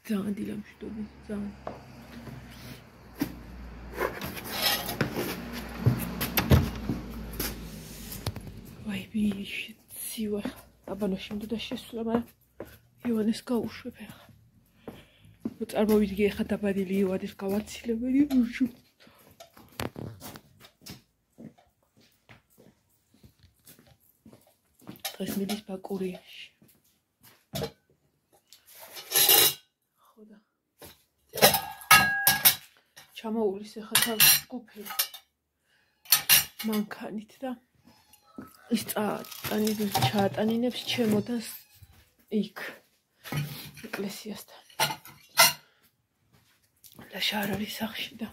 ძალიან დილამშვიდობი, ძალიან. ვაი, ვიშცივა. აბანოში უნდა შესვლა, მაგრამ ივანეს გაუშვებ ახლა. წარმოვიდგე ახლა დაბადილი ივანის გავაცილებელი უშო. დღეს მიდის ბაკურიაში. ჩამოუვლის ახლა თავის ჯგუფები მანქანით და ის ჩაატანინებს ჩემოდანს იქ ეკლესიასთან და შარარის სახში და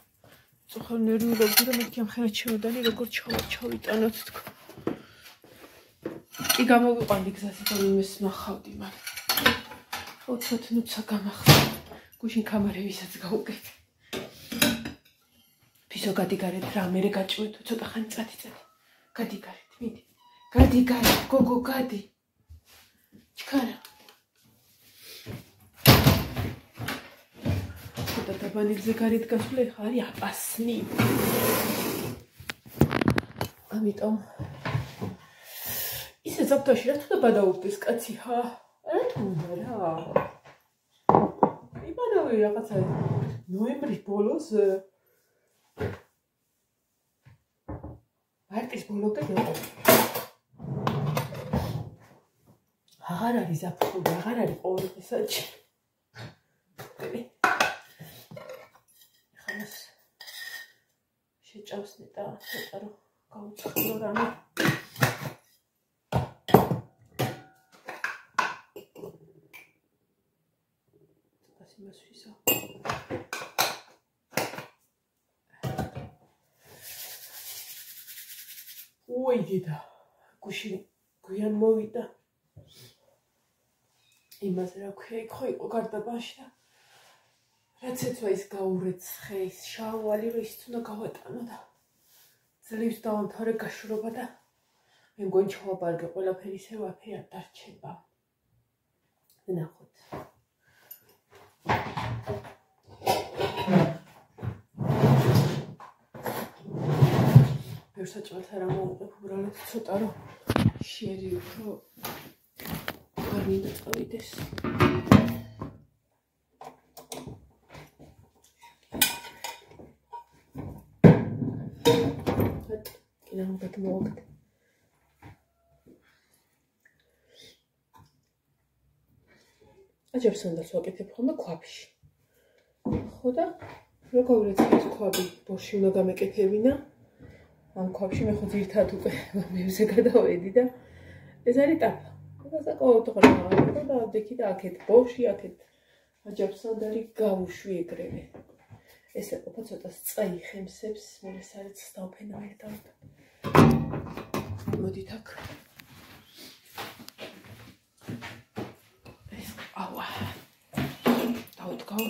წუხელ ნერვიულობდი რომ მეთქი ამხელა ჩემოდანი როგორ ჩავიტანოთ თქო კი გამოვიყვანდი გზაზე და იმეს ნახავდი მაგრამ ოცოთ ნუცა გამახსნა გუშინ კამარევისაც გაუკეთე ფისო გადიგარეთ რა მერე გაჭმევთ ცოტა ხანი წათი გადიგარეთ მიდი გადიგარეთ გოგო გადი ჩქარა ცოტა დაბანილზე გარეთ გასვლე ხა არის აპასნი ამიტომ ისე ზაფთოში რა თქმა გადაუხდეს კაცი ხა რა თქმა რა იბანავი რაღაცა ნოემბრის ბოლოს მარტის ბოლომდე იყო. აღარ არის ზაფხული, აღარ არის ყოველ დღესაც. ხანს შეჭავსნე და ცოტა რომ გავუწყრო რამე. ასე მასვისა. ой деда გუშინ გვიან მოვიდა იმას რა ქვია ხო იყო გარდაბანში და რაც ეცვა ის გაურეცხე ის შავალი რომ ის უნდა გავატანო და ძლივს დავამთავრე გაშურობა და მე მგონი ჩავაბარგე ყველაფერი ისე ვაფერი არ დარჩება ნახოთ საჭმელს არ ამოვუყებ უბრალოდ ცოტა რომ შერი უფრო არ მინდა წავიდეს კიდევ მოგეთ მოვაგდე აჯერ სანდალს ვაკეთებ ხოლმე ქვაბში ხო და როგორ ვიცით ქვაბი ბორში უნდა გამეკეთებინა ამ ქვაბში მე ხო ძირთად უკვე მევზე გადავედი და ეს არის ტაფა. და საკმაოდ ღრმა და ავდექი და აქეთ ბორში აქეთ აჯაბსანდალი გავუშვი ეგრევე. ესე ყოფა ცოტა წაი ხემსებს მოლეს არის დავფენა ერთად. მოდით აქ. ეს ავა. დავდგავ.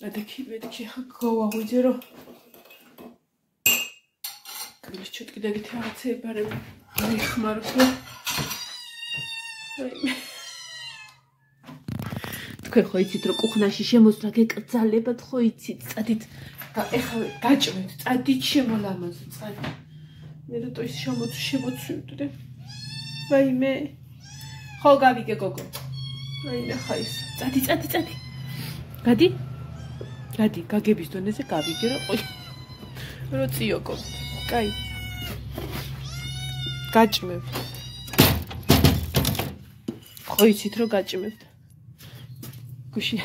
Adakibetki გავაღვიძე რომ კბილის ჩუტკი დაგით რაღაცე ბარემ მიხმაროს და თქვენ ხო იცით რომ კუხნაში შემოსვლა გეკრძალებათ ხო იცით წადით ეხლა გაჭმევთ წადით შემოლამაზო წადით მე რატო ის შემოცვივდე ვაიმე ხო გავიგე გოგო აი ნახა ის წადი გადი გადი გაგების დონეზე გავიგე რომ წიოკო კაი გაჭმევ ხო იცით რომ გაჭმევთ გუში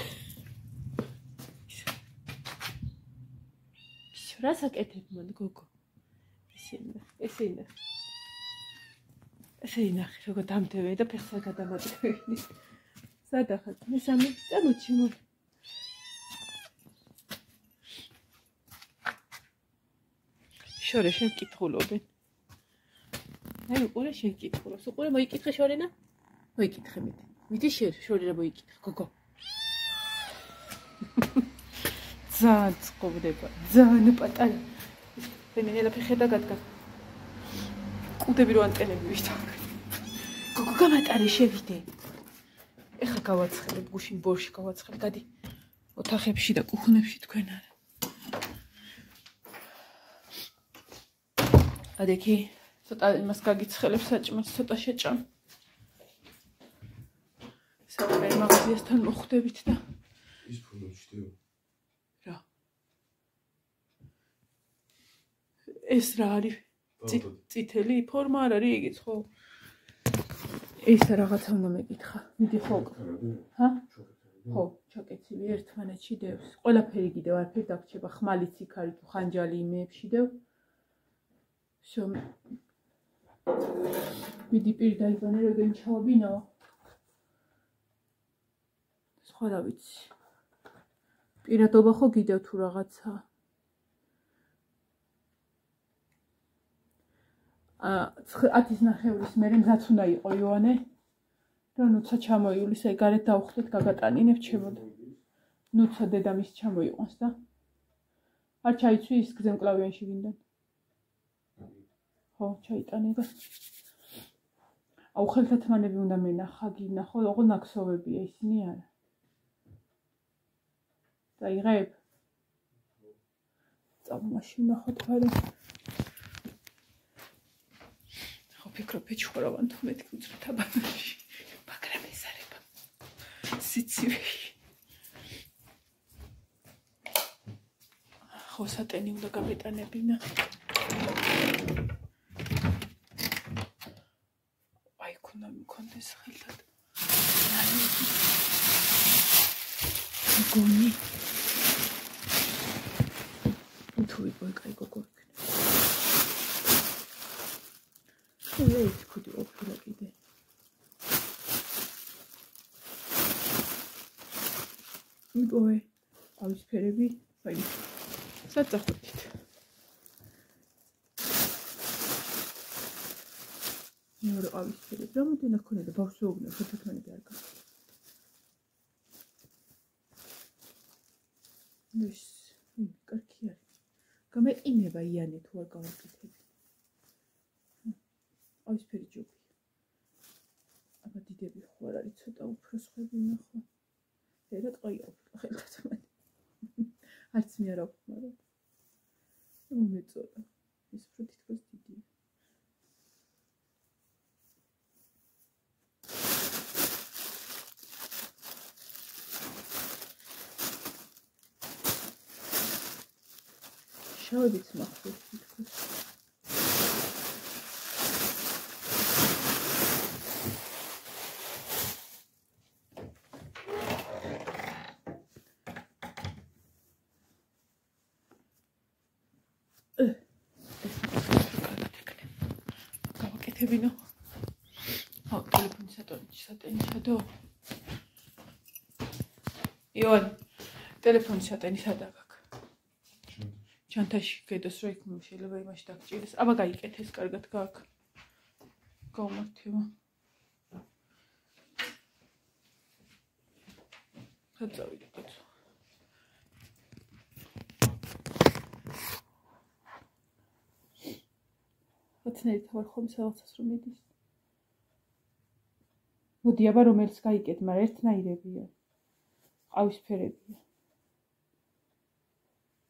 რა საკეთებ მან გოგო ესე ინახე როგორ დამტევე და ფეხსა გადამატები სადახად მესამე წამოჩი მო შორე შენ კითხულობენ. აი უყურე შენ კითხულობს. უყურე მოიკითხე შორენა? მოიკითხე მეტი. მიდი შორე რა მოიკითხე, გოგო. ძალიან წყობდება. ძალიან პატარა. ფენელა ფეხედა გადგა. კუდები რო ანტენები ვიშთა. გოგო გამატარე შევიდე. გავაცხელებ, გუშინ ბორში გავაცხელებ, გადი ოთახებში და კუხნებში თქვენ არა. ადექი ცოტა იმას გაგიცხელებ საჭმელს ცოტა შეჭამ. საუბარი მაღაზიასთან მოხვდებით და ის ფორმაშია. რა. ეს რა არის? წითელი ფორმა არ არის იგიც ხო? ეს რაღაცა უნდა მეკითხა. მიდი ხო? ჰა? ხო, ჩაკეცილი ერთმანეთში დევს. ყველაფერი კიდევ არაფერი დაგრჩება, ხმალიც იქ არის თუ ხანჯალი იმეებში დევ. всё. მიდი პირ დაიბანე როგორ ჩავაბინო. სხვა რა ვიცი. პირადობა ხო გიდევ თუ რაღაცა. 10-ის ნახევრის მერე მზაც უნდა იყო იოანე. რომ ნუცა ჩამოიulis, აი გარეთ დავხვდეთ გაგატანინებ ჩემოდა. ნუცა დედამის ჩამოიყვანს და არ ჩაიცვი ის გზემკლავიანში გინდა. ხო, ჩაიტანე და აუ ხელთათმანები უნდა მენახა, გინახო, ოღონდ ნაქსოვებია ისინი არა. დაიღებ. წამოში ნახოთ ფარი. ხო ფიქრობ ეჩხორავან თუ მეთქი უძრეთ აბანოში. მაგრამ ეს არება. სიცივე. ხო სატენი უნდა გამეტანებინა. აი ქონა მქონდეს ხელად. გონი. თუ ვიყო კაი გოგო. ეს კუდი ოფრა კიდე. მიგოე. ავის ფერები, აი. საწახდით. მეორე ავის ფერები, რამოდენა ქონდა ბავშვობიდან ხეთათმანები არ გაქვს. ეს კარგი არის. გამეყინება იანე თუ არ გავაკეთებ. ავის ფერი ჯობია. აბა დიდები ხო არ არის ცოტა უფრო სხვები ნახო. ერად ყოია ხელთათმანი. არც მე არ აქვს, მაგრამ მომეწონა. ეს უფრო თითქოს დიდია. შავებიც მახსოვს თითქოს. გავაკეთებინო. აუ ტელეფონი სატენი შედო. იოან ტელეფონი სატენი სადა გაქვს. ჩანთაში გედოს რა იქ შეიძლება იმაში დაგჭირდეს. აბა გაიკეთეს კარგად გაქვს. გაუმართება. ხაწავიდე კაცო. ოცნებით ვარ ხომ საოცას რომ მიდის. მოდი აბა რომელიც გაიკეთ, მაგრამ ერთნაირებია. ყავისფერებია.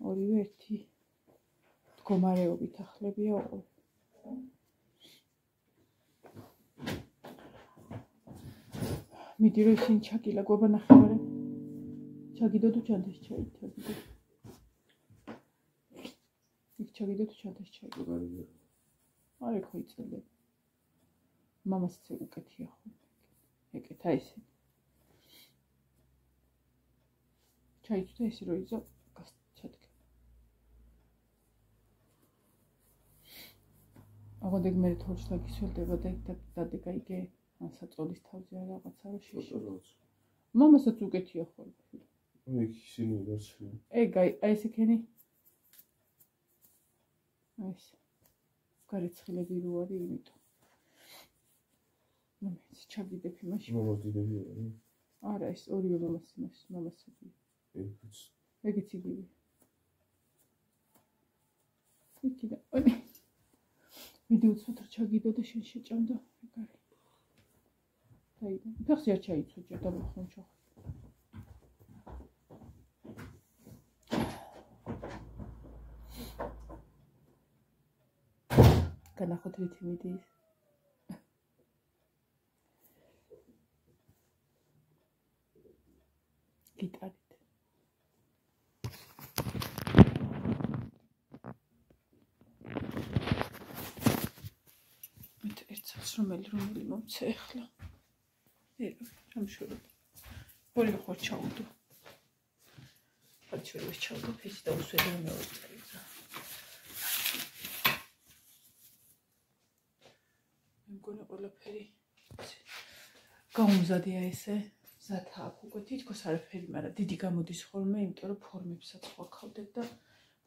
ორივე ერთი მდგომარეობით ახლებია ოღონდ. მიდი რომ ისინი ჩაგილა გვაბანახებარე. ჩაგიდო თუ ჩანთაში ჩაიდო. იქ ჩაგიდო თუ ჩანთაში ჩაიდო. არა ხო იწელებ. მამასაც უკეთია ხო. ეკეთა ესე. ჩაიდო ესე რომ იზო ჩადგა. აღოდი მე თორს დაგისველდება და დადეკაიგე ან საწოლის თავზე რაღაცა რომ შეშო. მამასაც უკეთია ხო. იქ ისინი ვარცხნი. ეგ აი ესე ქენი. ეს გარეცხილები რო არის იმიტომ. მომეც ჩაგიდებ იმაში. მომოდიდები არა. არა ეს ორივე მამასები. ეგიც იგივე. იქიდან. ვიდეო ცოტა ჩაგიდო და შენ შეჭამ და ეგ არის. დაიდა. ფეხზე არ ჩაიცვა ჯერ დამხმოჩო. განახოთ რითი მიდის. გიტარით. მე ერთსაც რომელი მომცე ახლა. ამშვიდობ. ორი ხო ჩაუდო. აჩვენე ჩაუდო ფიცი და უსვედო მეორე წელიწა. მეგონა ყველაფერი გაუმზადია ესე. ზათა აქ უკვე თითქოს არაფერი, მაგრამ დიდი გამოდის ხოლმე, იმიტომ რომ ფორმებსაც ხვალქავდებ და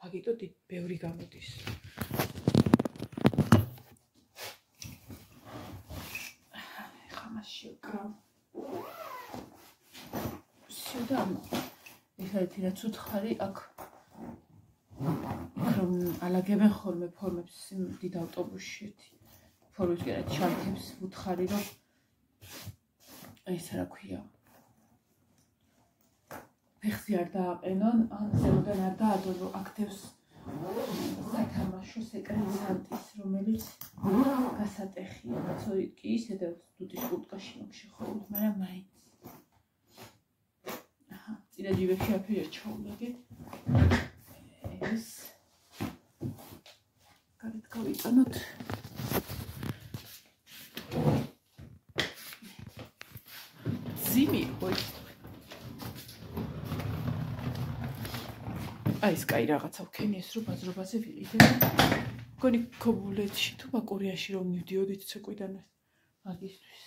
მაგიტო ბევრი გამოდის. ეხა მასში ვკრავ. სიუდა ეხლა რაც უთხარი აქ რომ ალაგებენ ხოლმე ფორმებს დიდ ავტობუსში ერთი ფორმებს კი რა ჩანთებს უთხარი რომ ეს რა ქვია ფეხზე არ დააყენონ, ან ზემოდან არ დაადონ, რომ აქტებს სათამაშო სეკრეტსანტის, რომელიც გასატეხია. ცოტა კი ისე და დუდის კურტკაში მოგშეხოვლით, მაგრამ მაინც. აჰა, წინა ჯიბებში აფერი ჩაულაგეთ. ეს გარეთ გავიტანოთ. ზიმი ხო აი ეს კაი რაღაცა ვქენი ეს რო ბაზრობაზე ვიყიდე. მგონი ქობულეთში თუ კორეაში რომ მივდიოდით ცეკვიდან მაგისთვის.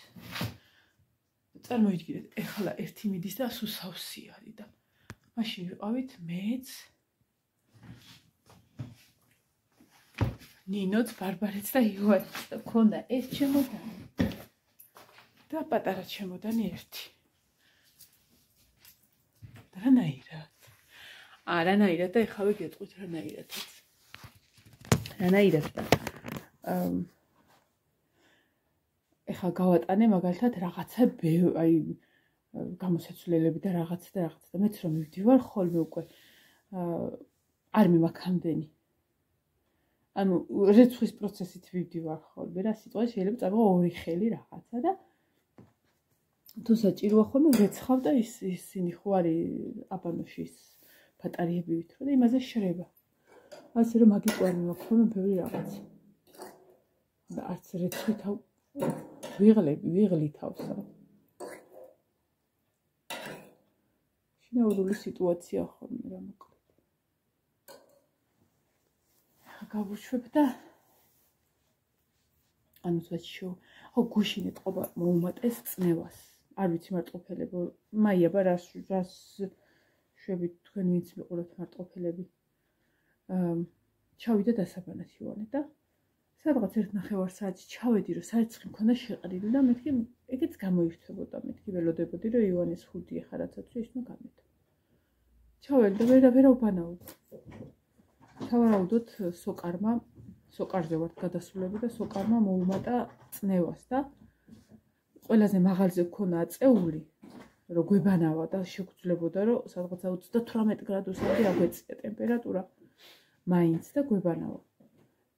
წარმოიდგინეთ, ეხლა ერთი მიდის და სუსავსი არის და მაშინ ვიყავით მეც ნინოც, ბარბარეც და იოანიც და მქონდა ეს ჩემოდანი და პატარა ჩემოდანი ერთი. რანაირად? რანაირად და ეხლა ვიგეტყვით რანაირადაც. რანაირად და ეხლა გავატანე მაგალითად რაღაცა აი გამოსაცვლელები და რაღაცა და მეც რომ მივდივარ ხოლმე უკვე არ მიმაქამდენი. ანუ რეცხვის პროცესით ვივდივარ ხოლმე რა სიტყვა შეიძლება წამოვა ორი ხელი რაღაცა და თუ საჭიროა ხოლმე რეცხავ და ისინი ხო არის აბანოში ის ბატარეები ვითრო და იმაზე შრება. ასე რომ მაგიყვარი მაქვს ხოლმე ბევრი რაღაც. და არც რეცხვით ვიღლი თავსა. შინაურული სიტუაცია ხოლმე რა მოკლედ. გავუშვებ და ანუ საჩო ხო გუშინ ეთყობა მოუმატეს წნევას. არ ვიცი მარტყოფელებო მაიაბა რას შვებით თქვენ ვინც მიყურებთ მარტყოფელები. ჩავიდა დასაბანად იوانე და სადღაც 1.5 საათი ჩავედი რომ საერცხი მქონდა შეყრილი და მეთქი ეგეც გამოირთვებოდა მეთქი ველოდებოდი რომ იوانეს 5 ახლა რაცაც ის ნუ გამედა. ჩავედი და ვერა უბანაოდ. თავარაუდოთ სოკარზე ვართ გადასულები და სოკარმა მოუმატა წნევას და ყველაზე მაღალზე გქონა აწეული რომ გვებანავა და შეგვძლებოდა რომ სადღაც 38 გრადუსამდე აგვეწია ტემპერატურა მაინც და გვებანავა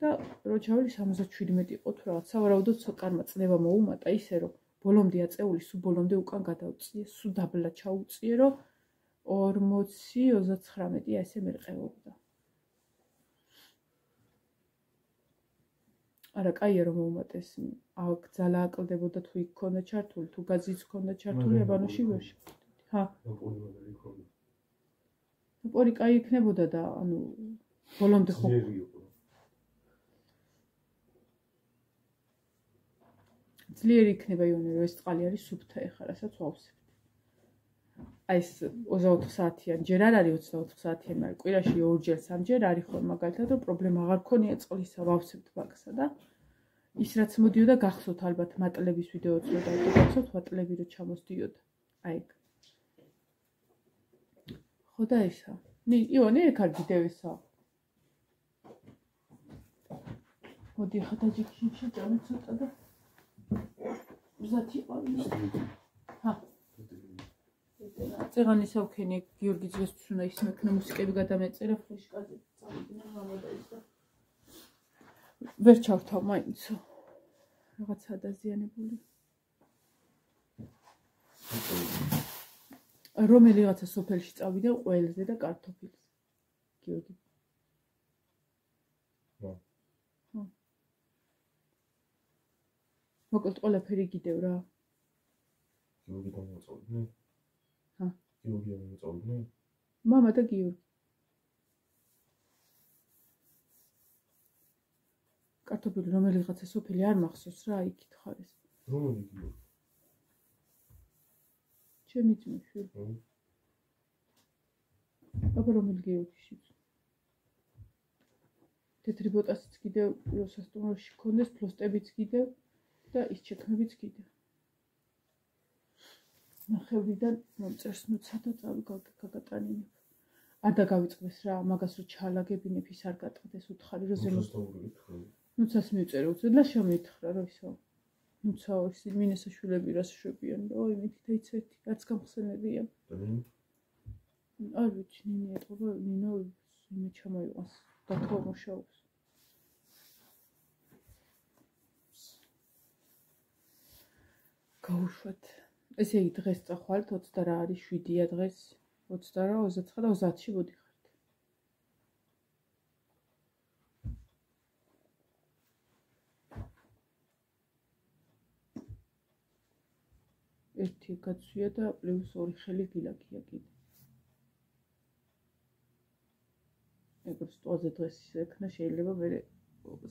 და რო ჩავედი 77 იყო თუ რაღაც სავარაუდოდ სოკარმა წნება მოუმატა ისე რომ ბოლომდე აწეული სულ ბოლომდე უკან გადავწიე სულ დაბლა ჩაუწიე რომ 40-39 ესე მერყეობდა. არა, კაია რომ მოუმატეს. აქ ძალა აკლდებოდა თუ იქ ქონდა ჩართული, თუ გაზიც ქონდა ჩართული, აბანოში ვერ შევდით. ჰა. ნაპოლი კაი იქნებოდა და ანუ ბოლომდე ხო. ძლიერი იქნება იონე, რომ ეს წყალი არის სუფთა ეხლა, რასაც ვავსებთ. აი ეს 24 საათიან, ჯერ არ არის 24 საათიან, მაგრამ კვირაში 2-ჯერ 3-ჯერ არის ხოლმე მაგალითად, რომ პრობლემა აღარ ქონია წყლისა, ვავსებთ ბაკსა და ის რაც მოდიოდა გახსოვთ ალბათ მატლების ვიდეოც რო დავდაგაცოთ მატლები რო ჩამოსდიოდა აი ეგ ხო და ისა იონე კარგი დევისა მოდი ხა დაჯიქში ჩავე ცოტა და მზად იყავი. ჰა. წეღანის ავქენი გიორგი ძვესთვის უნდა ის მექნა მუსიკები გადამეწერა ფლეშკაზე წავიდნენ მამადა ის და ვერ ჩავთავ მაინცო რაღაცა დაზიანებული რომელიღაცა სოფელში წავიდა ყველზე და კარტოფილს გიორგი მოკლედ ყველაფერი გიდევ რა გიორგი დამოწოვდნენ ჰა გიორგი დამოწოვდნენ მამა და გიორგი კარტოფილი რომელიღაცა სოფელი არ მახსოვს რა იქით ხარეს რომელი გიორგი ჩემი ძმები აბა რომელი გიორგიშიც თეთრი ბოტასიც კიდევ სასტუმროში ქონდეს ფლოსტებიც კიდევ და ის ჩექმებიც კიდევ ნახევრიდან მომწერს ნუცა და წავი გაგატანინებ არ დაგავიწყდეს რა მაგას რო ჩალაგებინებ ის არ გატყდეს უთხარი რომ ზემოთ ნუცას მივწერე უცებლა შემოითხრა რომ ისო ნუცაო ის მინესაშვილები რას შვებიან და ой მითით ის ერთი რაც გამხსენებია არ ვიცი ნინი ეტყობა ნინო იმე ჩამოიყვანს დათო მუშაობს გაუშვათ ესე იგი დღეს წახვალთ 20 რა არის 7-ია დღეს 20 რა 29 და 30-ში მოდიხართ ერთი გაცვია და პლუს 2 ხელი გილაკია კიდე ეგრე სტოზე დღეს ისე ექნა შეიძლება მე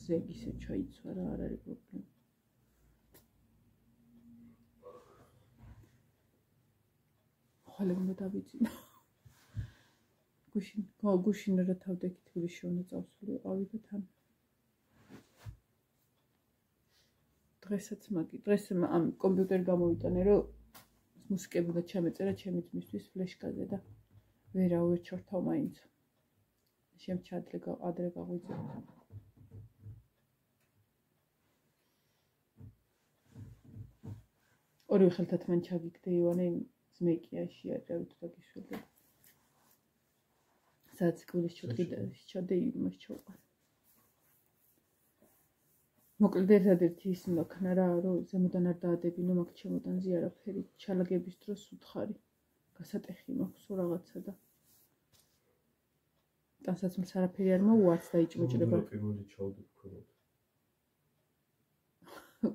ზეგისე ჩაიცვა რა არ არის პრობლემა ხალე უნდა დავიძინო გუშინ რა თავდექი თბილისში უნდა წავსულიყავი და თან დღესაც მაგი დღეს ამ კომპიუტერი გამოვიტანე რომ მუსიკები და ჩამეწერა ჩემი ძმისთვის ფლეშკაზე და ვერ ჩორთავ მაინც შემჩადლე ადრე გაღვიძე ორივე ხელთათ მან ჩაგიგდე ივანე ზმეკიაში აჭავით და გიშველი სადაც გულის ჩოდე იმას ჩავყარ მოკლედ ერთადერთი ის მაქნა რა რომ ზემოდან არ დაადებინო მაგ ჩემოდანზე არაფერი ჩალაგების დროს უთხარი გასატეხი მაქვს რაღაცა და ტანსაცმელს არაფერი არ მოუარც დაიჭმოჭრება პირველი ჩავდი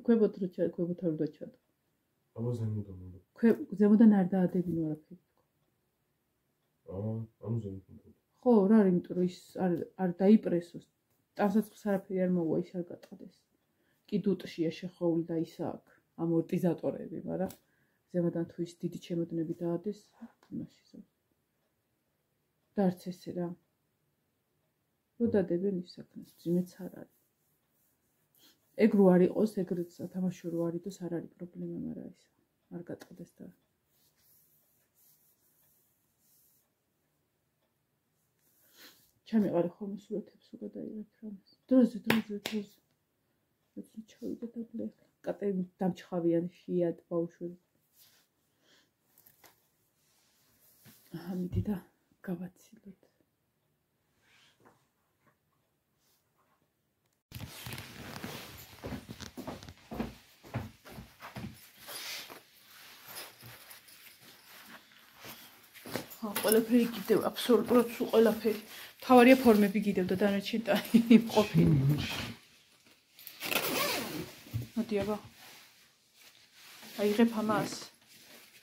ქვებოთ რო ქვებოთ არ დაჩადო აბა ზემოდან ზემოდან არ დაადებინო არაფერი ანუ ზემოდან ხო რა არის იმიტომ რომ ის არ დაიპრესოს ტანსაცმელს არაფერი არ მოუა ის არ გატყდეს კიდუტშია შეხოვლი და ისა აქ ამორტიზატორები მაგრამ ზემოდან თუ ის დიდი ჩემოდნები დაადეს იმაში და არც ესე რა რო დადებენ ის საქმეს ძიმეც არ არის ეგ რო არ იყოს ეგ თამაში რო არ იყოს არ არის პრობლემა მაგრამ ის არ გატყდეს და ჩამიყარე ხოლმე სურათებს უგადაიღებ რამეს დროზე ეცი ჩავიდა და ბლე კატები დამჩხავიან შიად ბავშვები ამიდი და გავაცილოთ ყველაფერი კიდევ აბსოლუტურად სულ ყველაფერი თავარია ფორმები კიდევ და დანარჩენი იმყოფილი მოდი აბა აიღებ ამას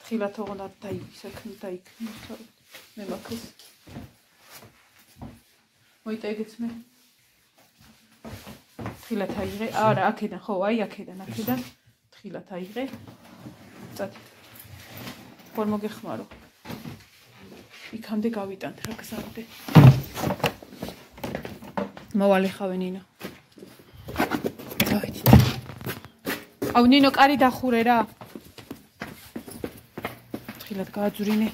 თხილად ოღონდ არ დაიქნი მე მაქვს მოიტეგეც მე თხილად აიღე არა აქედან ხო აი აქედან თხილად აიღე წათი ხორ მოგეხმარო იქამდე გავიტანთ რა გზამდე მოვალი ხავე ნინო დავით აუ ნინო კარი დახურე რა თხილად გააძვრინე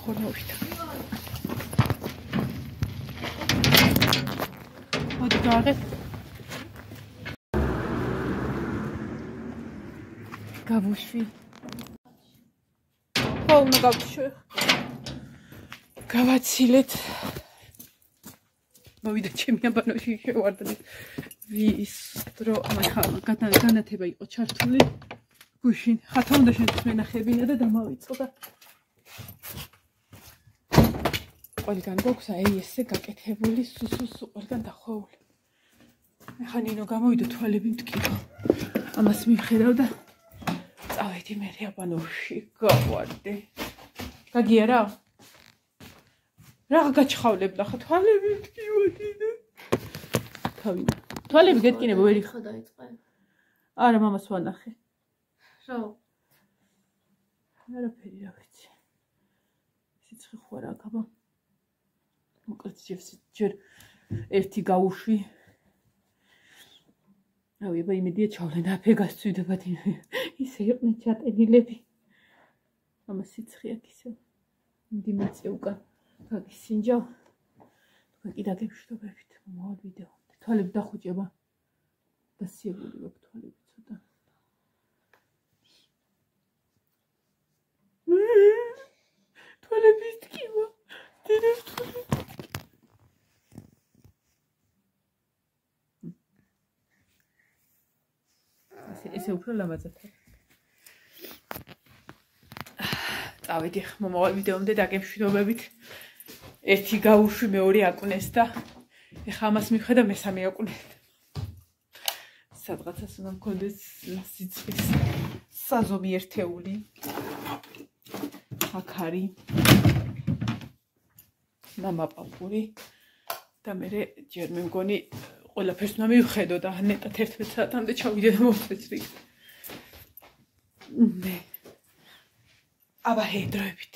ხორმოვით დავაღეთ. გავუშვი. ხო, უნდა გავჩვე. გავაცილეთ. მოვიდა ჩემი აბანოში შევარდნით. ვის დრო ახლა განათება იყო ჩართული. გუშინ ხათა უნდა შენთვის მენახებინა და დამავიწყო და ყველგან გვაქვს აი ესე გაკეთებული სუსუ ყველგან დახვეული. ახლა ნინო გამოვიდა თვალები მტკივა. ამას მივხედავ და წავედი მე აბანოში გავვარდე. გაგია რა? რა გაჩხავლებდა ხა თვალები მტკივა დიდი. თავი. თვალები გეტკინება ვერ იხა დაიწყე. არა მამას ვანახე. რა? არაფერი რა ვიცი. სიცხე ხო არა გაბა. მოკლედ ჯერ ერთი გაუშვი. რავი, აბა იმედია ჩავლენ აფეგას წვიდებათ ისე იყვნენ ჩატენილები. ამას სიცხე აქ ისე. მიმიწე უკან გაგისინჯავ. თქვენ კიდე გებშვიდობებით მოვალ ვიდეომდე. თვალები დახუჭება. დასიებული ვაქვს თვალები ცოტა. თვალები მტკივა. დიდი თვალები. ესე უფრო ლამაზად. წავედი ხმა მოვალ ვიდეომდე დაგემშვიდობებით. ერთი გაუშვი მეორე აკუნეს და ეხა ამას მივხედა მესამე აკუნეს. სადღაცას უნდა მქონდეს სიცხის საზომი ერთეული. აქ არის მამაპაპური და მე ჯერ მე მგონი ყველაფერს უნდა მივხედო და ნეტად 11 საათამდე ჩავიდე და მოვწეცრი. აბა ჰედროებით.